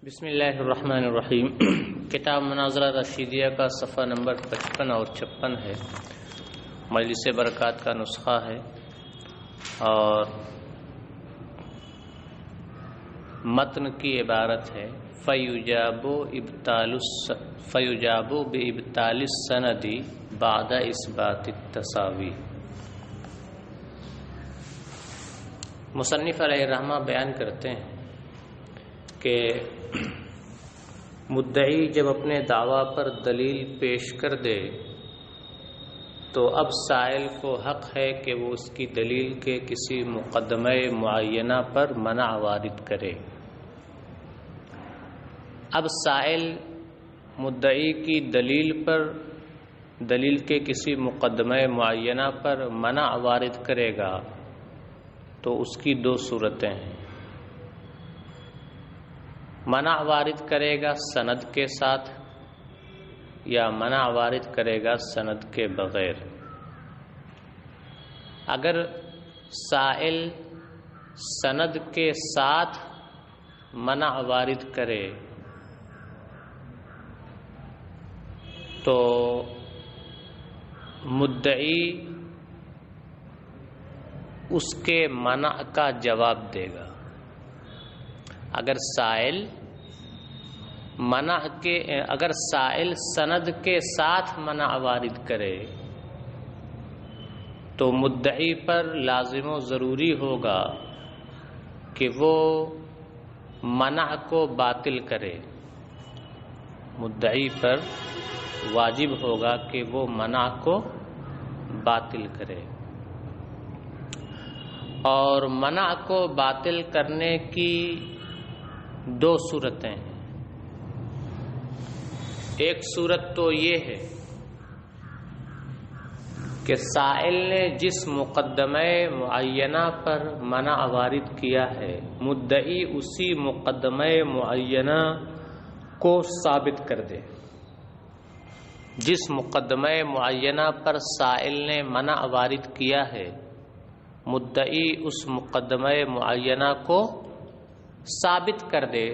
بسم اللہ الرحمن الرحیم۔ کتاب مناظرہ رشیدیہ کا صفحہ نمبر 55 اور 56 ہے، مجلس برکات کا نسخہ ہے، اور متن کی عبارت ہے فَيُجَابُ بِإِبْطَالِ السَّنَدِ بَعْدَ إِثْبَاتِ التَّسَاوِي۔ مصنف علیہ الرحمہ بیان کرتے ہیں کہ مدعی جب اپنے دعویٰ پر دلیل پیش کر دے تو اب سائل کو حق ہے کہ وہ اس کی دلیل کے کسی مقدمہ معینہ پر منع وارد کرے۔ اب سائل مدعی کی دلیل کے کسی مقدمہ معینہ پر منع وارد کرے گا تو اس کی دو صورتیں ہیں۔ منع وارد کرے گا سند کے ساتھ یا منع وارد کرے گا سند کے بغیر۔ اگر سائل سند کے ساتھ منع وارد کرے تو مدعی اس کے منع کا جواب دے گا۔ اگر سائل سند کے ساتھ منع وارد کرے تو مدعی پر لازم و ضروری ہوگا کہ وہ منع کو باطل کرے۔ مدعی پر واجب ہوگا کہ وہ منع کو باطل کرے، اور منع کو باطل کرنے کی دو صورتیں ہیں۔ ایک صورت تو یہ ہے کہ سائل نے جس مقدمہ معینہ پر منع وارد کیا ہے مدعی اسی مقدمہ معینہ کو ثابت کر دے۔ جس مقدمہ معینہ پر سائل نے منع وارد کیا ہے مدعی اس مقدمہ معینہ کو ثابت کر دے،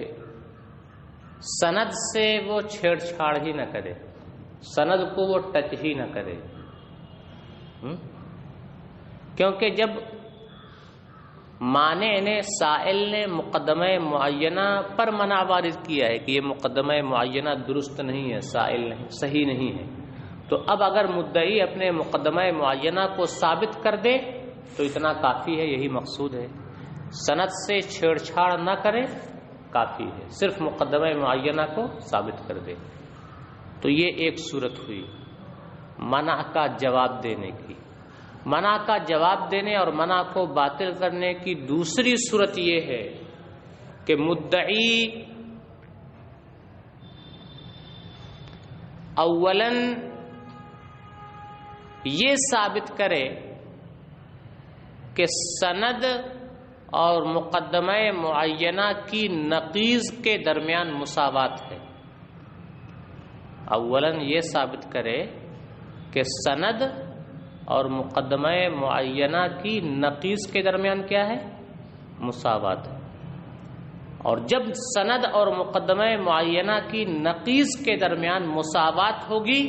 سند سے وہ چھیڑ چھاڑ ہی نہ کرے، سند کو وہ ٹچ ہی نہ کرے۔ کیونکہ جب مانع نے سائل نے مقدمہ معینہ پر منع وارد کیا ہے کہ یہ مقدمہ معینہ درست نہیں ہے، سائل نہیں، صحیح نہیں ہے، تو اب اگر مدعی اپنے مقدمہ معینہ کو ثابت کر دے تو اتنا کافی ہے، یہی مقصود ہے۔ سند سے چھیڑ چھاڑ نہ کرے کافی ہے، صرف مقدمہ معینہ کو ثابت کر دے۔ تو یہ ایک صورت ہوئی منع کا جواب دینے کی۔ منع کا جواب دینے اور منع کو باطل کرنے کی دوسری صورت یہ ہے کہ مدعی اولاً یہ ثابت کرے کہ سند اور مقدمہ معینہ کی نقیض کے درمیان مساوات ہے۔ اولاً یہ ثابت کرے کہ سند اور مقدمہ معینہ کی نقیض کے درمیان کیا ہے؟ مساوات ہے۔ اور جب سند اور مقدمہ معینہ کی نقیض کے درمیان مساوات ہوگی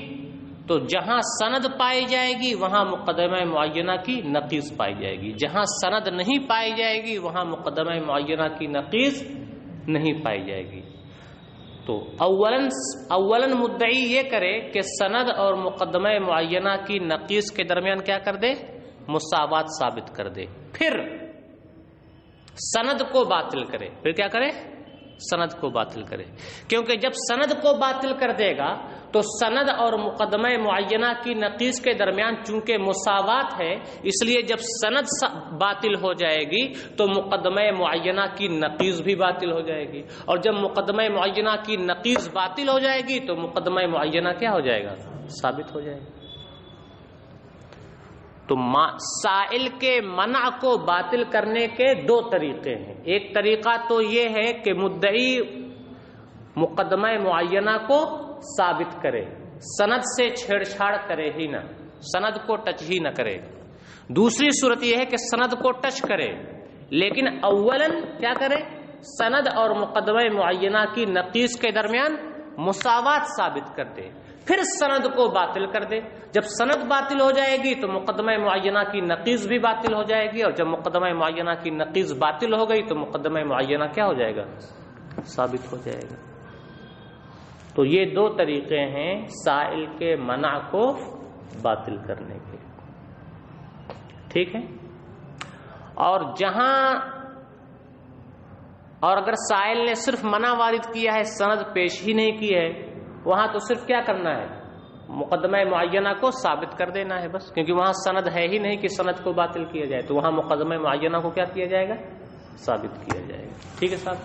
تو جہاں سند پائی جائے گی وہاں مقدمہ معینہ کی نقیض پائی جائے گی، جہاں سند نہیں پائی جائے گی وہاں مقدمہ معینہ کی نقیض نہیں پائی جائے گی۔ تو اولاً مدعی یہ کرے کہ سند اور مقدمہ معینہ کی نقیض کے درمیان کیا کر دے؟ مساوات ثابت کر دے، پھر سند کو باطل کرے۔ پھر کیا کرے؟ سند کو باطل کرے۔ کیونکہ جب سند کو باطل کر دے گا تو سند اور مقدمہ معینہ کی نقیض کے درمیان چونکہ مساوات ہے، اس لیے جب سند باطل ہو جائے گی تو مقدمہ معینہ کی نقیض بھی باطل ہو جائے گی، اور جب مقدمہ معینہ کی نقیض باطل ہو جائے گی تو مقدمہ معینہ کیا ہو جائے گا؟ ثابت ہو جائے گا۔ تو سائل کے منع کو باطل کرنے کے دو طریقے ہیں۔ ایک طریقہ تو یہ ہے کہ مدعی مقدمہ معینہ کو ثابت کرے، سند سے چھیڑ چھاڑ کرے ہی نہ، سند کو ٹچ ہی نہ کرے۔ دوسری صورت یہ ہے کہ سند کو ٹچ کرے لیکن اولاً کیا کرے؟ سند اور مقدمہ معینہ کی نقیض کے درمیان مساوات ثابت کر دے، پھر سند کو باطل کر دے۔ جب سند باطل ہو جائے گی تو مقدمہ معینہ کی نقیض بھی باطل ہو جائے گی، اور جب مقدمہ معینہ کی نقیض باطل ہو گئی تو مقدمہ معینہ کیا ہو جائے گا؟ ثابت ہو جائے گا۔ تو یہ دو طریقے ہیں سائل کے منع کو باطل کرنے کے، ٹھیک ہے۔ اور اگر سائل نے صرف منع وارد کیا ہے، سند پیش ہی نہیں کی ہے، وہاں تو صرف کیا کرنا ہے؟ مقدمہ معینہ کو ثابت کر دینا ہے بس، کیونکہ وہاں سند ہے ہی نہیں کہ سند کو باطل کیا جائے، تو وہاں مقدمہ معینہ کو کیا کیا جائے گا؟ ثابت کیا جائے گا، ٹھیک ہے صاحب۔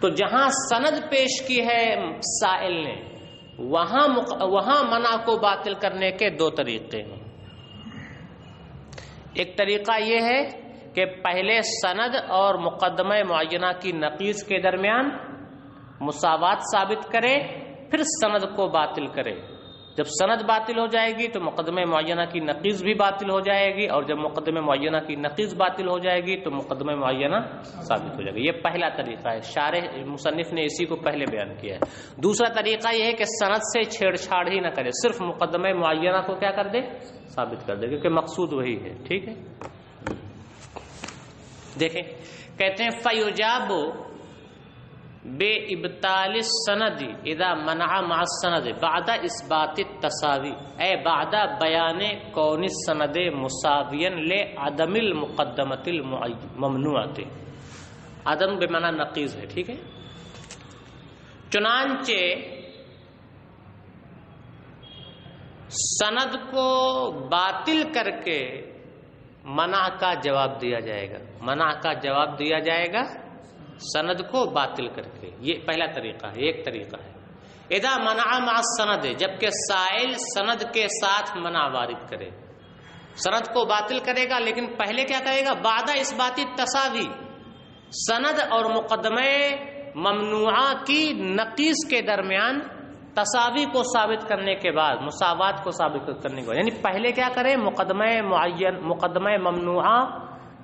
تو جہاں سند پیش کی ہے سائل نے، وہاں منع کو باطل کرنے کے دو طریقے ہیں۔ ایک طریقہ یہ ہے کہ پہلے سند اور مقدمہ معینہ کی نقیض کے درمیان مساوات ثابت کرے، پھر سند کو باطل کرے۔ جب سند باطل ہو جائے گی تو مقدمہ معینہ کی نقیض بھی باطل ہو جائے گی، اور جب مقدمہ معینہ کی نقیض باطل ہو جائے گی تو مقدمہ معینہ ثابت ہو جائے گا۔ یہ پہلا طریقہ ہے، شارح مصنف نے اسی کو پہلے بیان کیا ہے۔ دوسرا طریقہ یہ ہے کہ سند سے چھیڑ چھاڑ ہی نہ کرے، صرف مقدمہ معینہ کو کیا کر دے؟ ثابت کر دے، کیونکہ مقصود وہی ہے، ٹھیک ہے۔ دیکھیں کہتے ہیں فیجاب بے ابطال السند اذا منع مع السند بعد اثبات التساوی اے بعد بیان کون السند مساویا لعدم المقدمۃ الممنوعۃ۔ عدم بمعنی نقیض ہے، ٹھیک ہے۔ چنانچہ سند کو باطل کر کے منع کا جواب دیا جائے گا، منع کا جواب دیا جائے گا سند کو باطل کر کے۔ یہ پہلا طریقہ ہے، ایک طریقہ ہے۔ اذا منع مع السند، جبکہ سائل سند کے ساتھ منع وارد کرے، سند کو باطل کرے گا لیکن پہلے کیا کرے گا؟ بعد اثبات التساوی، سند اور مقدمہ ممنوعہ کی نقیض کے درمیان تساوی کو ثابت کرنے کے بعد، مساوات کو ثابت کرنے کے بعد، یعنی پہلے کیا کرے؟ مقدمہ ممنوعہ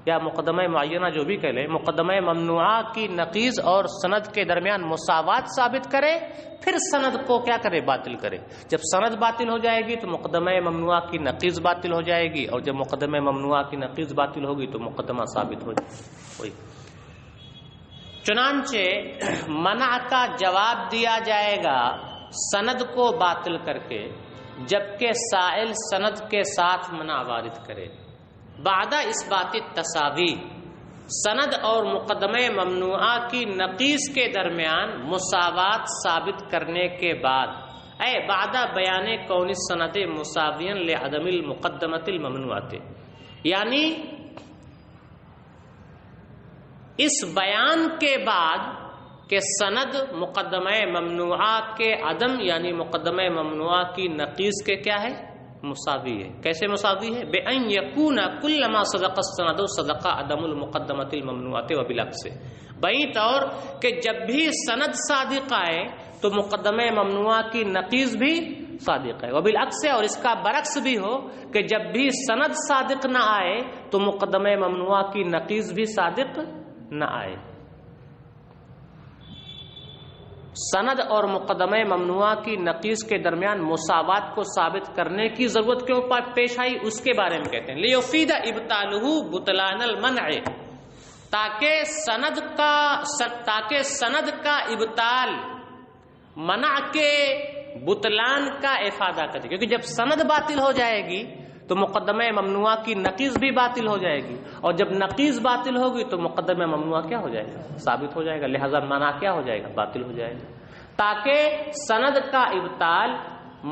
یا مقدمہ معینہ جو بھی کہہ لیں، مقدمہ ممنوعہ کی نقیض اور سند کے درمیان مساوات ثابت کرے، پھر سند کو کیا کرے؟ باطل کرے۔ جب سند باطل ہو جائے گی تو مقدمہ ممنوعہ کی نقیض باطل ہو جائے گی، اور جب مقدمہ ممنوعہ کی نقیض باطل ہوگی تو مقدمہ ثابت ہو جائے گی۔ چنانچہ منع کا جواب دیا جائے گا سند کو باطل کر کے، جبکہ سائل سند کے ساتھ منع وارد کرے۔ بعد اثبات التساوی، سند اور مقدمہ ممنوعہ کی نقیض کے درمیان مساوات ثابت کرنے کے بعد، اے بعد بیان کون السند مساویا لعدم المقدمۃ الممنوعۃ، یعنی اس بیان کے بعد کہ سند مقدمہ ممنوعہ کے عدم یعنی مقدمہ ممنوعہ کی نقیض کے کیا ہے؟ مساوی ہے۔ کیسے مساوی ہے؟ بأن یکون کل ما صدق السند صدق عدم المقدمۃ الممنوعۃ وبالعکس، بئی طور کہ جب بھی سند صادق آئے تو مقدمہ ممنوعہ کی نقیض بھی صادق ہے، وبالعکس، اور اس کا برعکس بھی ہو کہ جب بھی سند صادق نہ آئے تو مقدمہ ممنوعہ کی نقیض بھی صادق نہ آئے۔ سند اور مقدمہ ممنوعہ کی نقیض کے درمیان مساوات کو ثابت کرنے کی ضرورت کیوں پیش آئی، اس کے بارے میں کہتے ہیں لیفید ابطالہ بطلان المنع، تاکہ سند کا ابطال منع کے بطلان کا افادہ کرے، کیونکہ جب سند باطل ہو جائے گی تو مقدمہ ممنوعہ کی نقیض بھی باطل ہو جائے گی، اور جب نقیض باطل ہوگی تو مقدمہ ممنوعہ کیا ہو جائے گا؟ ثابت ہو جائے گا، لہذا منع کیا ہو جائے گا؟ باطل ہو جائے گا، تاکہ سند کا ابطال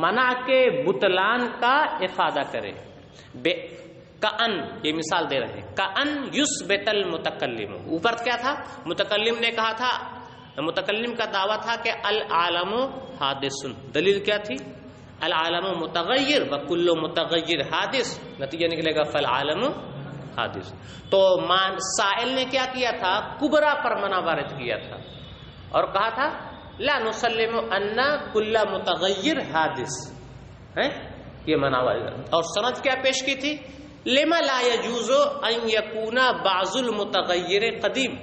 منع کے بطلان کا افادہ کرے۔ کأن، یہ مثال دے رہے ہیں، کأن یثبت المتکلم، اوپر کیا تھا؟ متکلم نے کہا تھا، متکلم کا دعویٰ تھا کہ العالم حادث، دلیل کیا تھی؟ العالم متغیر وکل متغیر حادث، نتیجہ نکلے گا فالعالم حادث۔ تو سائل نے کیا کیا تھا؟ کبرا پر منع وارد کیا تھا اور کہا تھا لا نسلم ان کل متغیر حادث، یہ منع وارد، اور سند کیا پیش کی تھی؟ لما لا يجوز ان يكون بعض المتغیر قدیم،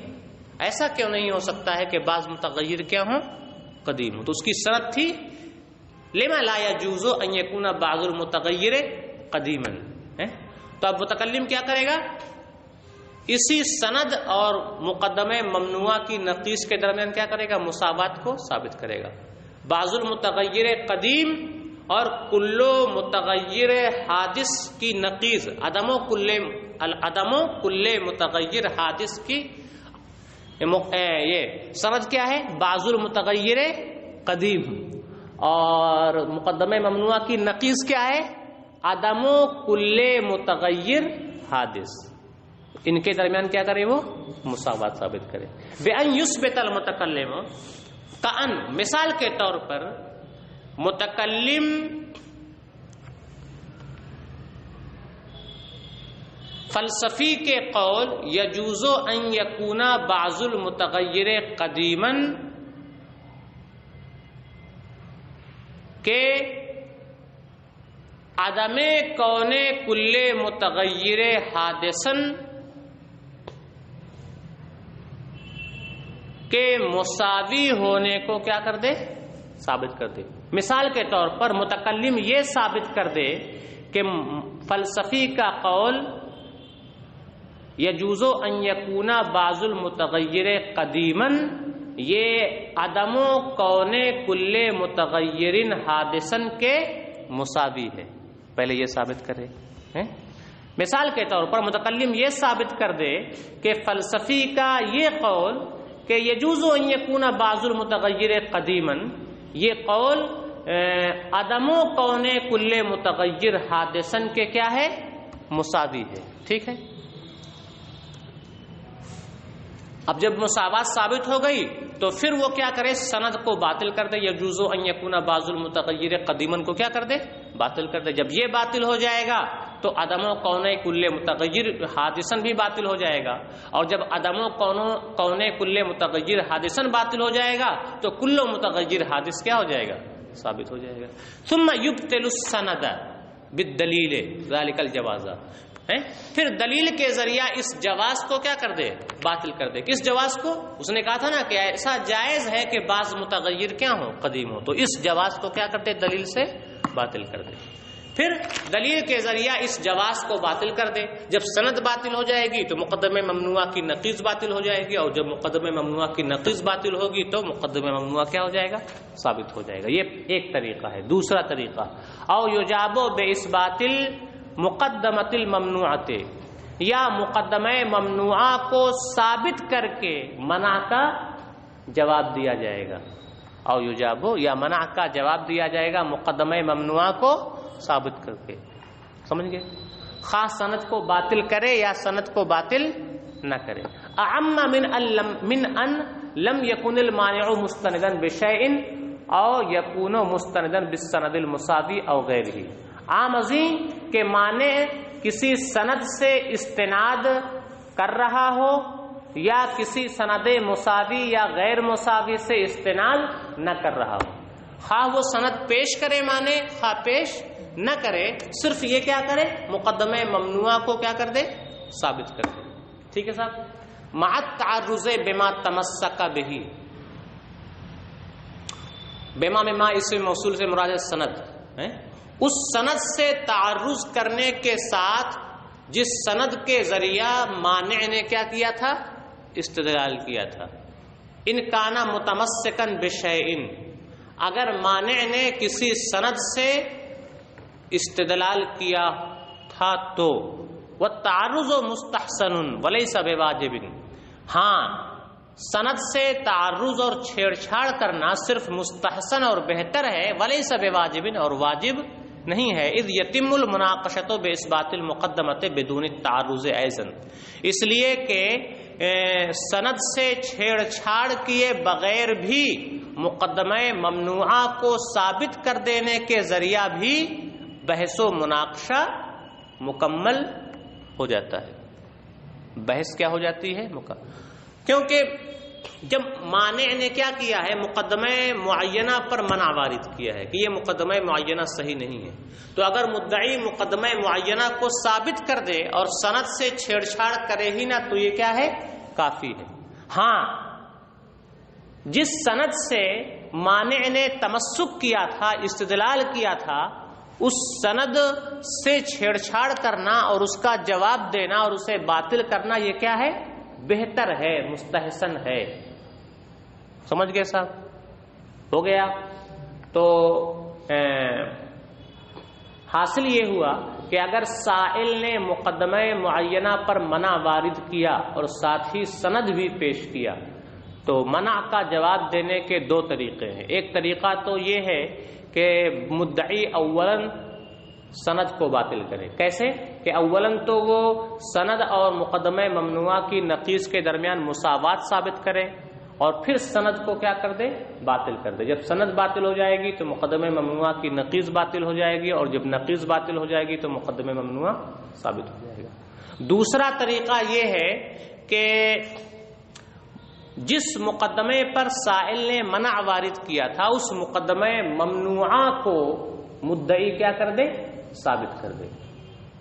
ایسا کیوں نہیں ہو سکتا ہے کہ بعض متغیر کیا ہوں؟ قدیم ہوں. تو اس کی سند تھی لما لا يجوز ان يكون بعض المتغیر قدیما. تو اب متکلم کیا کرے گا؟ اسی سند اور مقدمہ ممنوعہ کی نقیص کے درمیان کیا کرے گا؟ مساوات کو ثابت کرے گا. بعض المتغیر قدیم اور کل متغیر حادث کی نقیض عدم و کل متغیر حادث کی یہ سند کیا ہے؟ بعض المتغیر قدیم. اور مقدمہ ممنوعہ کی نقیض کیا ہے؟ عدم و کل متغیر حادث. ان کے درمیان کیا کرے؟ وہ مساوات ثابت کرے. بأن یثبت المتکلم کأن، مثال کے طور پر متکلم فلسفی کے قول یجوز ان یکون بعض المتغیر قدیما کہ عدم کون کل متغیر حادثن کے مساوی ہونے کو کیا کر دے؟ ثابت کر دے. مثال کے طور پر متکلم یہ ثابت کر دے کہ فلسفی کا قول یجوز ان یکون بعض المتغیر قدیما یہ عدم کون کل متغیر حادثن کے مساوی ہے. پہلے یہ ثابت کرے. مثال کے طور پر متکلم یہ ثابت کر دے کہ فلسفی کا یہ قول کہ یجوز ان یکون بعض المتغیر قدیما یہ قول عدم کون کل متغیر حادثن کے کیا ہے؟ مساوی ہے. ٹھیک ہے. اب جب مساوات ثابت ہو گئی تو پھر وہ کیا کرے؟ سند کو باطل کر دے. یجوز ان یکون بعض المتغیر قدیما کو کیا کر دے؟ باطل کر دے. جب یہ باطل ہو جائے گا تو عدم کون کل متغیر حادثن بھی باطل ہو جائے گا. اور جب عدم کون کل متغیر حادثن باطل ہو جائے گا تو کل متغیر حادث کیا ہو جائے گا؟ ثابت ہو جائے گا. ثم یبطل السند بالدلیل ذلک الجواز. پھر دلیل کے ذریعہ اس جواز کو کیا کر دے؟ باطل کر دے. کس جواز کو؟ اس نے کہا تھا نا کہ ایسا جائز ہے کہ بعض متغیر کیا ہو؟ قدیم ہو. تو اس جواز کو کیا کرتے؟ دلیل سے باطل کر دے. پھر دلیل کے ذریعہ اس جواز کو باطل کر دے. جب سند باطل ہو جائے گی تو مقدمہ ممنوعہ کی نقیض باطل ہو جائے گی. اور جب مقدمہ ممنوعہ کی نقیض باطل ہوگی تو مقدمہ ممنوعہ کیا ہو جائے گا؟ ثابت ہو جائے گا. یہ ایک طریقہ ہے. دوسرا طریقہ او یجاب باثبات مقدمۃ الممنوعۃ، یا مقدمہ ممنوعہ کو ثابت کر کے منع کا جواب دیا جائے گا. او یجاب، یا منع کا جواب دیا جائے گا مقدمہ ممنوعہ کو ثابت کر کے. سمجھ گئے؟ خاص سند کو باطل کرے یا سند کو باطل نہ کرے. اعم من ان لم يكن المانع مستندا بشيء او يكون مستندا بالسند المساوي او غيره. عام ازیں کہ مانع کسی سند سے استناد کر رہا ہو یا کسی سند مساوی یا غیر مساوی سے استناد نہ کر رہا ہو. خواہ وہ سند پیش کرے مانے خواہ پیش نہ کرے، صرف یہ کیا کرے؟ مقدمہ ممنوعہ کو کیا کر دے؟ ثابت کر دے. ٹھیک ہے صاحب. مع التعرض بما تمسک به. بما میں ما اس موصول سے مراد سند ہے. اس سند سے تعرض کرنے کے ساتھ جس سند کے ذریعہ مانع نے کیا کیا تھا؟ استدلال کیا تھا. ان کانا متمسکن بشیء، اگر مانع نے کسی سند سے استدلال کیا تھا تو والتعرض مستحسن وليس بواجب. ہاں سند سے تعرض اور چھیڑ چھاڑ کرنا صرف مستحسن اور بہتر ہے، وليس بواجب اور واجب نہیں ہے. اذ یتم المناقشۃ باثبات المقدمۃ بدون التعرض ایضا، اس لیے کہ سند سے چھیڑ چھاڑ کیے بغیر بھی مقدمہ ممنوعہ کو ثابت کر دینے کے ذریعہ بھی بحث و مناقشہ مکمل ہو جاتا ہے. بحث کیا ہو جاتی ہے؟ کیونکہ جب مانع نے کیا کیا ہے؟ مقدمہ معینہ پر منع وارد کیا ہے کہ یہ مقدمہ معینہ صحیح نہیں ہے. تو اگر مدعی مقدمہ معینہ کو ثابت کر دے اور سند سے چھیڑ چھاڑ کرے ہی نہ تو یہ کیا ہے؟ کافی ہے. ہاں جس سند سے مانع نے تمسک کیا تھا، استدلال کیا تھا، اس سند سے چھیڑ چھاڑ کرنا اور اس کا جواب دینا اور اسے باطل کرنا یہ کیا ہے؟ بہتر ہے، مستحسن ہے. سمجھ گئے صاحب؟ ہو گیا. تو حاصل یہ ہوا کہ اگر سائل نے مقدمہ معینہ پر منع وارد کیا اور ساتھ ہی سند بھی پیش کیا تو منع کا جواب دینے کے دو طریقے ہیں. ایک طریقہ تو یہ ہے کہ مدعی اولاً سند کو باطل کرے. کیسے؟ کہ اولاً تو وہ سند اور مقدمہ ممنوعہ کی نقیض کے درمیان مساوات ثابت کرے اور پھر سند کو کیا کر دے؟ باطل کر دے. جب سند باطل ہو جائے گی تو مقدمہ ممنوعہ کی نقیض باطل ہو جائے گی، اور جب نقیض باطل ہو جائے گی تو مقدمہ ممنوعہ ثابت ہو جائے گا. دوسرا طریقہ یہ ہے کہ جس مقدمے پر سائل نے منع وارد کیا تھا اس مقدمہ ممنوعہ کو مدعی کیا کر دے؟ ثابت کر دے.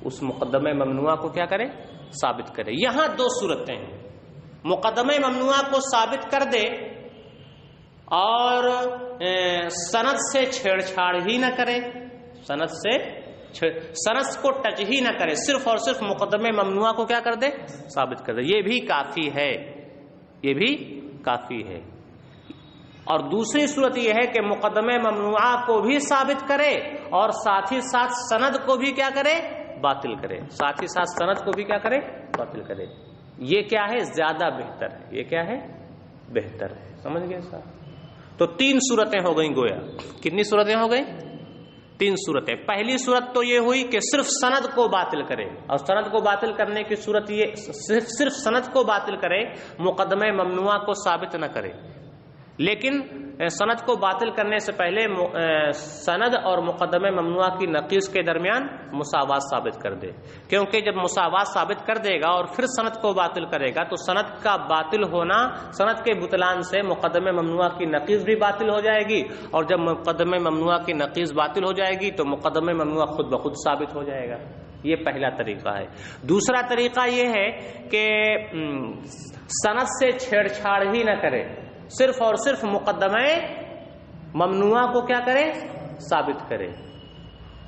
اس مقدمہ ممنوعہ کو کیا کرے؟ ثابت کرے. یہاں دو صورتیں ہیں. مقدمہ ممنوعہ کو ثابت کر دے اور سند سے چھیڑ چھاڑ ہی نہ کرے، سند کو ٹچ ہی نہ کرے، صرف اور صرف مقدمہ ممنوعہ کو کیا کر دے؟ ثابت کر دے. یہ بھی کافی ہے، یہ بھی کافی ہے. اور دوسری صورت یہ ہے کہ مقدمہ ممنوعہ کو بھی ثابت کرے اور ساتھ ہی ساتھ سند کو بھی کیا کرے؟ باطل کرے. ساتھ ہی ساتھ سند کو بھی کیا کرے؟ باطل کرے. یہ کیا ہے؟ زیادہ بہتر ہے. یہ کیا ہے؟ بہتر ہے. سمجھ گئے صاحب؟ تو تین صورتیں ہو گئیں گویا. کتنی صورتیں ہو گئیں؟ تین صورتیں. پہلی صورت تو یہ ہوئی کہ صرف سند کو باطل کرے، اور سند کو باطل کرنے کی صورت یہ صرف سند کو باطل کرے، مقدمہ ممنوعہ کو ثابت نہ کرے. لیکن سند کو باطل کرنے سے پہلے سند اور مقدمہ ممنوعہ کی نقیض کے درمیان مساوات ثابت کر دے. کیونکہ جب مساوات ثابت کر دے گا اور پھر سند کو باطل کرے گا تو سند کا باطل ہونا، سند کے بطلان سے مقدمہ ممنوعہ کی نقیض بھی باطل ہو جائے گی، اور جب مقدمہ ممنوعہ کی نقیض باطل ہو جائے گی تو مقدمہ ممنوعہ خود بخود ثابت ہو جائے گا. یہ پہلا طریقہ ہے. دوسرا طریقہ یہ ہے کہ سند سے چھیڑ چھاڑ ہی نہ کرے، صرف اور صرف مقدمہ ممنوعہ کو کیا کرے؟ ثابت کرے.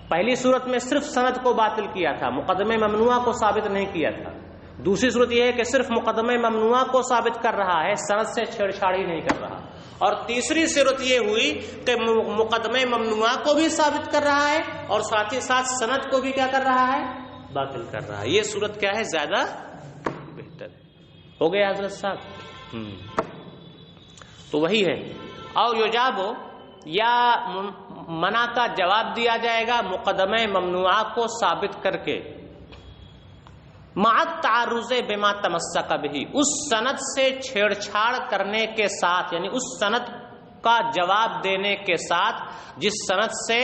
پہلی صورت میں صرف سند کو باطل کیا تھا، مقدمہ ممنوعہ کو ثابت نہیں کیا تھا. دوسری صورت یہ ہے کہ صرف مقدمہ ممنوعہ کو ثابت کر رہا ہے، سند سے چھیڑ چھاڑ ہی نہیں کر رہا. اور تیسری صورت یہ ہوئی کہ مقدمہ ممنوعہ کو بھی ثابت کر رہا ہے اور ساتھ ہی ساتھ سند کو بھی کیا کر رہا ہے؟ باطل کر رہا ہے. یہ صورت کیا ہے؟ زیادہ بہتر. ہو گیا حضرت صاحب؟ تو وہی ہے. اور یجابو یا منع کا جواب دیا جائے گا مقدمہ ممنوعہ کو ثابت کر کے، مع التعرض بما تمسک بہ، اس سند سے چھیڑ چھاڑ کرنے کے ساتھ، یعنی اس سند کا جواب دینے کے ساتھ جس سند سے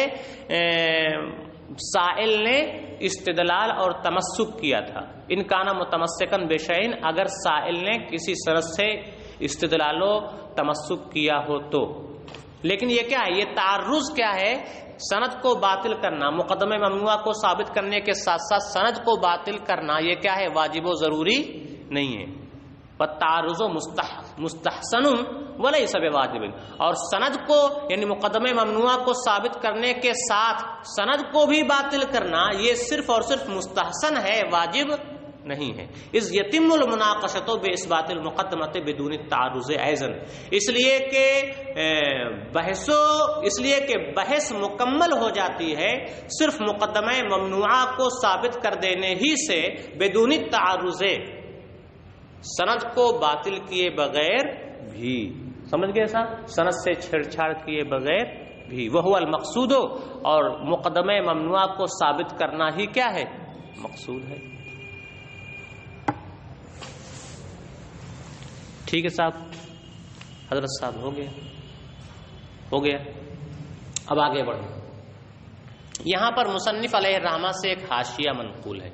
سائل نے استدلال اور تمسک کیا تھا. ان کانا متمسکن بشیء، اگر سائل نے کسی سند سے استدلال و تمسک کیا ہو تو. لیکن یہ کیا ہے؟ یہ تعرض کیا ہے؟ سند کو باطل کرنا، مقدمہ ممنوعہ کو ثابت کرنے کے ساتھ ساتھ سند کو باطل کرنا، یہ کیا ہے؟ واجب و ضروری نہیں ہے. والتعرض مستحسن وليس بواجب. اور سند کو یعنی مقدمہ ممنوعہ کو ثابت کرنے کے ساتھ سند کو بھی باطل کرنا یہ صرف اور صرف مستحسن ہے، واجب نہیں ہے. اس یتم المناقشۃ باثبات المقدمۃ بدون التعرض ایضا، اس لیے کہ بحث مکمل ہو جاتی ہے صرف مقدمہ ممنوعہ کو ثابت کر دینے ہی سے، بدون التعرض، سند کو باطل کیے بغیر بھی. سمجھ گئے صاحب؟ سند سے چھیڑ چھاڑ کیے بغیر بھی. وہو المقصود، اور مقدمہ ممنوعہ کو ثابت کرنا ہی کیا ہے؟ مقصود ہے. ٹھیک ہے صاحب؟ حضرت صاحب ہو گیا. اب آگے بڑھیں. یہاں پر مصنف علیہ الرحمہ سے ایک حاشیہ منقول ہے.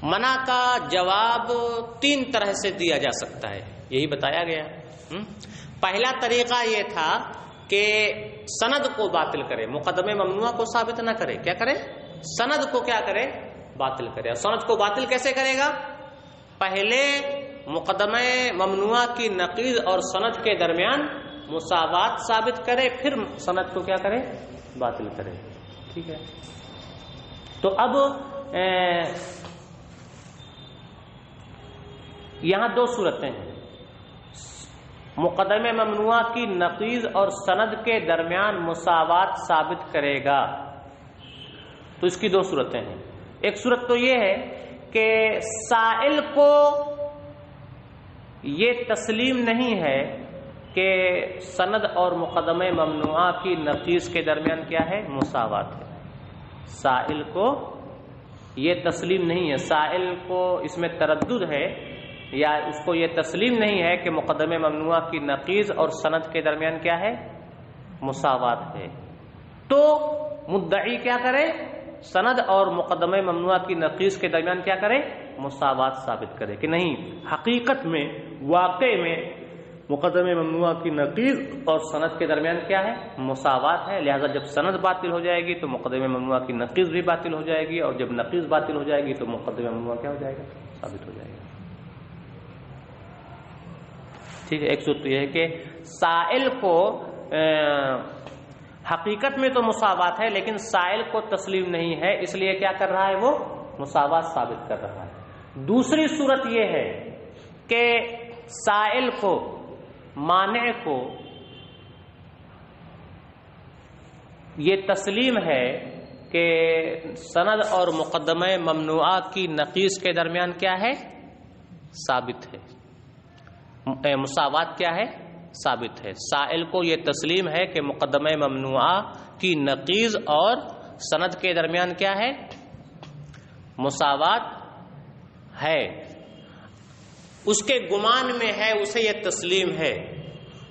منع کا جواب تین طرح سے دیا جا سکتا ہے، یہی بتایا گیا. پہلا طریقہ یہ تھا کہ سند کو باطل کرے، مقدمہ ممنوعہ کو ثابت نہ کرے. کیا کرے؟ سند کو کیا کرے؟ باطل کرے. اور سند کو باطل کیسے کرے گا؟ پہلے مقدمہ ممنوعہ کی نقیض اور سند کے درمیان مساوات ثابت کرے، پھر سند کو کیا کرے؟ باطل کرے. ٹھیک ہے. تو اب یہاں دو صورتیں ہیں. مقدمہ ممنوعہ کی نقیض اور سند کے درمیان مساوات ثابت کرے گا، تو اس کی دو صورتیں ہیں. ایک صورت تو یہ ہے کہ سائل کو یہ تسلیم نہیں ہے کہ سند اور مقدمہ ممنوعہ کی نقیض کے درمیان کیا ہے؟ مساوات ہے. سائل کو یہ تسلیم نہیں ہے، سائل کو اس میں تردد ہے یا اس کو یہ تسلیم نہیں ہے کہ مقدمہ ممنوعہ کی نقیض اور سند کے درمیان کیا ہے؟ مساوات ہے. تو مدعی کیا کرے؟ سند اور مقدمہ ممنوعہ کی نقیض کے درمیان کیا کرے؟ مساوات ثابت کرے کہ نہیں، حقیقت میں واقع میں مقدمہ ممنوعہ کی نقیض اور سند کے درمیان کیا ہے؟ مساوات ہے. لہذا جب سند باطل ہو جائے گی تو مقدمہ ممنوعہ کی نقیض بھی باطل ہو جائے گی، اور جب نقیض باطل ہو جائے گی تو مقدمہ ممنوعہ کیا ہو جائے گا؟ ثابت ہو جائے گا. ٹھیک ہے. ایک صورت یہ ہے کہ سائل کو حقیقت میں تو مساوات ہے لیکن سائل کو تسلیم نہیں ہے، اس لیے کیا کر رہا ہے؟ وہ مساوات ثابت کر رہا ہے. دوسری صورت یہ ہے کہ سائل کو، مانع کو یہ تسلیم ہے کہ سند اور مقدمہ ممنوعہ کی نقیض کے درمیان کیا ہے؟ ثابت ہے. مساوات کیا ہے؟ ثابت ہے. سائل کو یہ تسلیم ہے کہ مقدمہ ممنوعہ کی نقیض اور سند کے درمیان کیا ہے؟ مساوات ہے. اس کے گمان میں ہے، اسے یہ تسلیم ہے.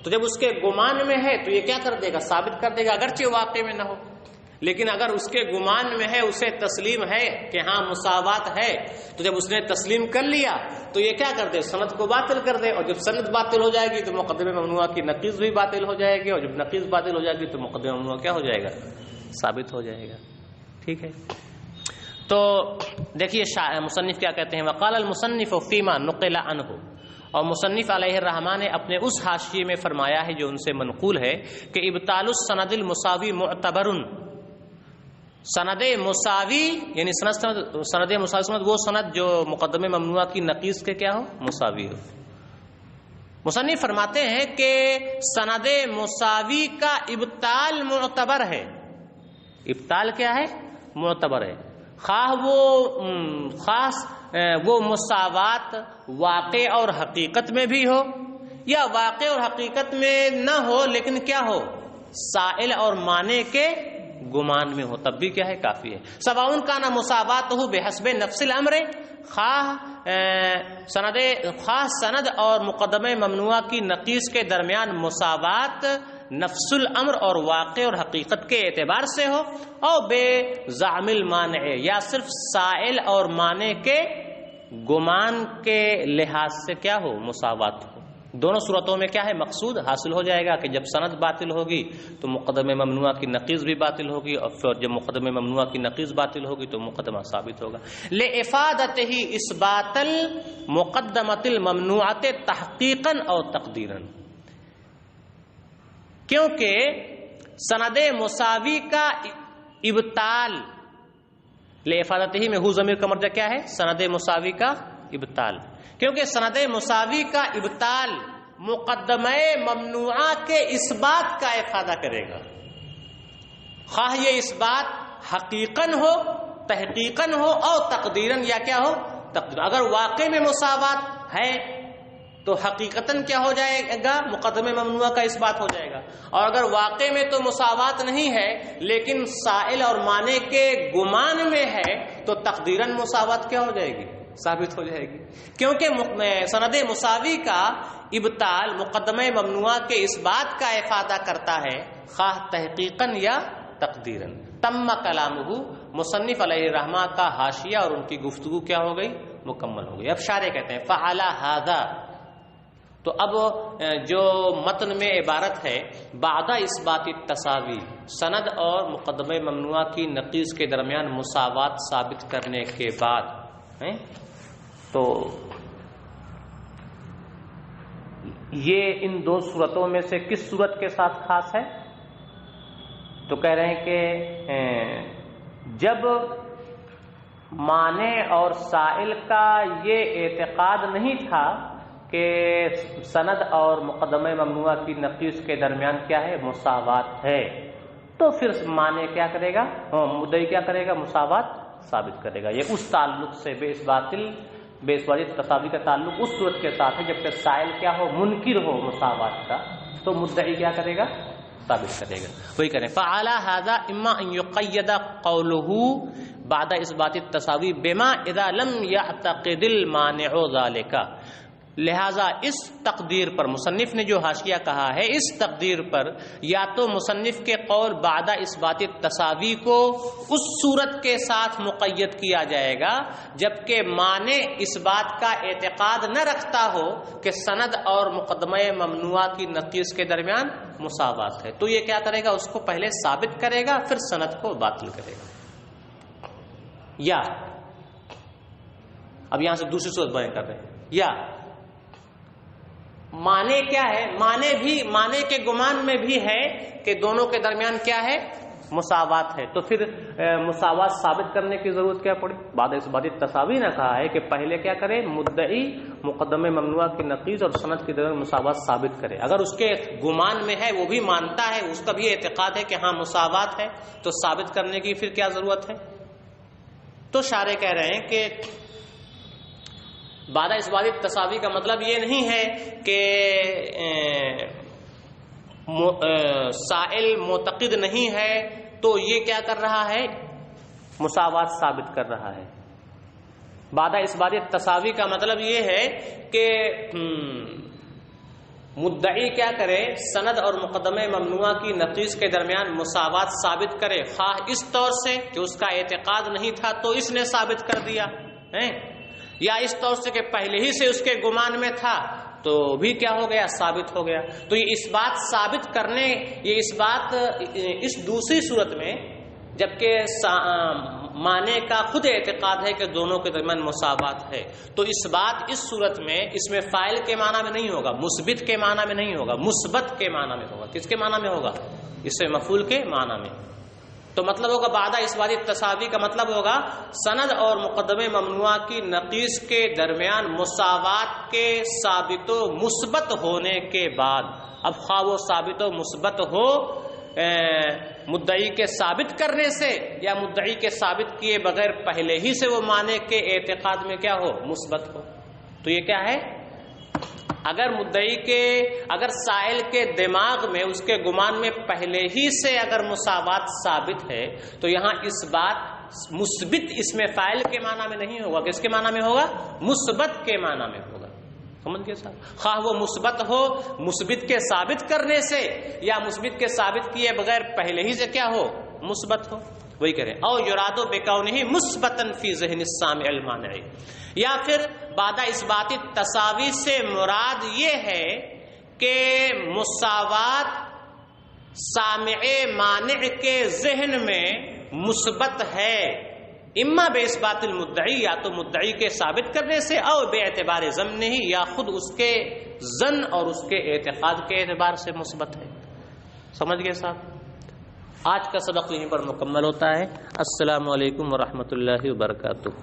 تو جب اس کے گمان میں ہے تو یہ کیا کر دے گا؟ ثابت کر دے گا، اگرچہ واقع میں نہ ہو. لیکن اگر اس کے گمان میں ہے، اسے تسلیم ہے کہ ہاں مساوات ہے، تو جب اس نے تسلیم کر لیا تو یہ کیا کر دے؟ سند کو باطل کر دے. اور جب سند باطل ہو جائے گی تو مقدمہ ممنوعہ کی نقیض بھی باطل ہو جائے گی، اور جب نقیض باطل ہو جائے گی تو مقدمہ ممنوعہ کیا ہو جائے گا؟ ثابت ہو جائے گا. ٹھیک ہے. تو دیکھیے مصنف کیا کہتے ہیں، وقال المصنف فیما نقل عنہ، اور مصنف علیہ الرحمٰ نے اپنے اس حاشیے میں فرمایا ہے جو ان سے منقول ہے کہ ابطال السند المساوی معتبر. سند مساوی یعنی سند مساوی وہ سند جو مقدمہ ممنوعہ کی نقیض کے کیا ہو؟ مساوی ہو. مصنف فرماتے ہیں کہ سند مساوی کا ابطال معتبر ہے. ابطال کیا ہے؟ معتبر ہے. خواہ وہ مساوات واقع اور حقیقت میں بھی ہو، یا واقع اور حقیقت میں نہ ہو لیکن کیا ہو؟ سائل اور مانع کے گمان میں ہو، تب بھی کیا ہے؟ کافی ہے. سواء کان مساواتہ بحسب نفس الامر، خواہ سند اور مقدمہ ممنوعہ کی نقیض کے درمیان مساوات نفس الامر اور واقع اور حقیقت کے اعتبار سے ہو، اور بے زعم المانع، یا صرف سائل اور مانع کے گمان کے لحاظ سے کیا ہو؟ مساوات ہو. دونوں صورتوں میں کیا ہے؟ مقصود حاصل ہو جائے گا کہ جب سند باطل ہوگی تو مقدمہ ممنوعہ کی نقیض بھی باطل ہوگی، اور پھر جب مقدمہ ممنوعہ کی نقیض باطل ہوگی تو مقدمہ ثابت ہوگا. لِإِفَادَتِهِ اثبات المقدمۃ الممنوعۃ تحقیقا او تقدیرا، کیونکہ سند مساوی کا ابطال، لِإِفَادَتِهِ میں ہو ضمیر کا مرجع کیا ہے؟ سند مساوی کا ابطال. کیونکہ سند مساوی کا ابطال مقدمہ ممنوعہ کے اثبات کا افادہ کرے گا، خواہ یہ اثبات حقیقاً ہو، تحقیقاً ہو، اور تقدیراً یا کیا ہو؟ تقدیر. اگر واقع میں مساوات ہے تو حقیقتاً کیا ہو جائے گا؟ مقدمہ ممنوعہ کا اثبات ہو جائے گا. اور اگر واقع میں تو مساوات نہیں ہے لیکن سائل اور مانع کے گمان میں ہے تو تقدیراً مساوات کیا ہو جائے گی؟ ثابت ہو جائے گی. کیونکہ سند مساوی کا ابطال مقدمہ ممنوعہ کے اس بات کا افادہ کرتا ہے خواہ تحقیقاً یا تقدیراً. تم کلامہ، مصنف علیہ الرحمٰ کا حاشیہ اور ان کی گفتگو کیا ہو گئی؟ مکمل ہو گئی. اب شارح کہتے ہیں فعلی ھذا، تو اب جو متن میں عبارت ہے بعد اثبات التساوی، سند اور مقدمہ ممنوعہ کی نقیض کے درمیان مساوات ثابت کرنے کے بعد تو یہ ان دو صورتوں میں سے کس صورت کے ساتھ خاص ہے؟ تو کہہ رہے ہیں کہ جب مانع اور سائل کا یہ اعتقاد نہیں تھا کہ سند اور مقدمہ ممنوعہ کی نقیص کے درمیان کیا ہے؟ مساوات ہے، تو پھر مانع کیا کرے گا؟ مدعی کیا کرے گا؟ مساوات ثابت کرے گا۔ یہ اس تعلق سے بے اثبات تساوی کا تعلق اس صورت کے ساتھ ہے جب کہ سائل کیا ہو؟ منکر ہو مساوات کا، تو مدعی کیا کرے گا؟ ثابت کرے گا۔ وہی کریں فعلی ھذا اما ان یقید قولہ بعد اثبات التساوی بما اذا لم یعتقد المانع ذلک، لہذا اس تقدیر پر مصنف نے جو حاشیہ کہا ہے، اس تقدیر پر یا تو مصنف کے قول بعد اثبات التساوی کو اس صورت کے ساتھ مقید کیا جائے گا جبکہ مانع اس بات کا اعتقاد نہ رکھتا ہو کہ سند اور مقدمہ ممنوعہ کی نقیص کے درمیان مساوات ہے، تو یہ کیا کرے گا؟ اس کو پہلے ثابت کرے گا پھر سند کو باطل کرے گا۔ یا اب یہاں سے دوسری صورت بیان کر رہے ہیں، یا معنی کیا ہے؟ معنی کے گمان میں بھی ہے کہ دونوں کے درمیان کیا ہے؟ مساوات ہے، تو پھر مساوات ثابت کرنے کی ضرورت کیا پڑی؟ بعد اثبات تساوی نے کہا ہے کہ پہلے کیا کرے؟ مدعی مقدمہ ممنوعہ کی نقیض اور سند کے درمیان مساوات ثابت کرے۔ اگر اس کے گمان میں ہے، وہ بھی مانتا ہے، اس کا بھی اعتقاد ہے کہ ہاں مساوات ہے، تو ثابت کرنے کی پھر کیا ضرورت ہے؟ تو شارح کہہ رہے ہیں کہ بعد اثبات تساوی کا مطلب یہ نہیں ہے کہ سائل معتقد نہیں ہے تو یہ کیا کر رہا ہے؟ مساوات ثابت کر رہا ہے۔ بعد اثبات تساوی کا مطلب یہ ہے کہ مدعی کیا کرے؟ سند اور مقدمہ ممنوعہ کی نقیض کے درمیان مساوات ثابت کرے، خواہ اس طور سے کہ اس کا اعتقاد نہیں تھا تو اس نے ثابت کر دیا ہے، یا اس طور سے کہ پہلے ہی سے اس کے گمان میں تھا تو بھی کیا ہو گیا؟ ثابت ہو گیا۔ تو یہ اس بات ثابت کرنے، یہ اس بات اس دوسری صورت میں جبکہ معنی کا خود اعتقاد ہے کہ دونوں کے درمیان مساوات ہے، تو اس بات اس صورت میں اس میں فاعل کے معنی میں نہیں ہوگا، مثبت کے معنی میں نہیں ہوگا، مثبت کے معنی میں ہوگا۔ کس کے معنی میں ہوگا؟ اس سے مفعول کے معنی میں۔ تو مطلب ہوگا بعد اثبات تساوی کا مطلب ہوگا سند اور مقدمہ ممنوعہ کی نقیض کے درمیان مساوات کے ثابت و مثبت ہونے کے بعد، اب خواہ وہ ثابت و مثبت ہو مدعی کے ثابت کرنے سے یا مدعی کے ثابت کیے بغیر پہلے ہی سے وہ معنی کے اعتقاد میں کیا ہو؟ مثبت ہو، تو یہ کیا ہے؟ اگر سائل کے دماغ میں، اس کے گمان میں پہلے ہی سے اگر مساوات ثابت ہے تو یہاں اس بات مثبت اس میں فاعل کے معنی میں نہیں ہوگا، کس کے معنی میں ہوگا؟ مثبت کے معنی میں ہوگا۔ سمجھ گئے صاحب؟ خواہ وہ مثبت ہو مثبت کے ثابت کرنے سے یا مثبت کے ثابت کیے بغیر پہلے ہی سے کیا ہو؟ مثبت ہو، وہی کریں۔ او یراد بکونہ مثبتا فی ذہن السامع المانع، یا پھر بعد اثبات تساوی سے مراد یہ ہے کہ مساوات سامع مانع کے ذہن میں مثبت ہے، اما بے اثبات المدعی، یا تو مدعی کے ثابت کرنے سے، او بے اعتبار ضمنہ، یا خود اس کے ظن اور اس کے اعتقاد کے اعتبار سے مثبت ہے۔ سمجھ گئے صاحب؟ آج کا سبق یہیں پر مکمل ہوتا ہے۔ السلام علیکم ورحمۃ اللہ وبرکاتہ۔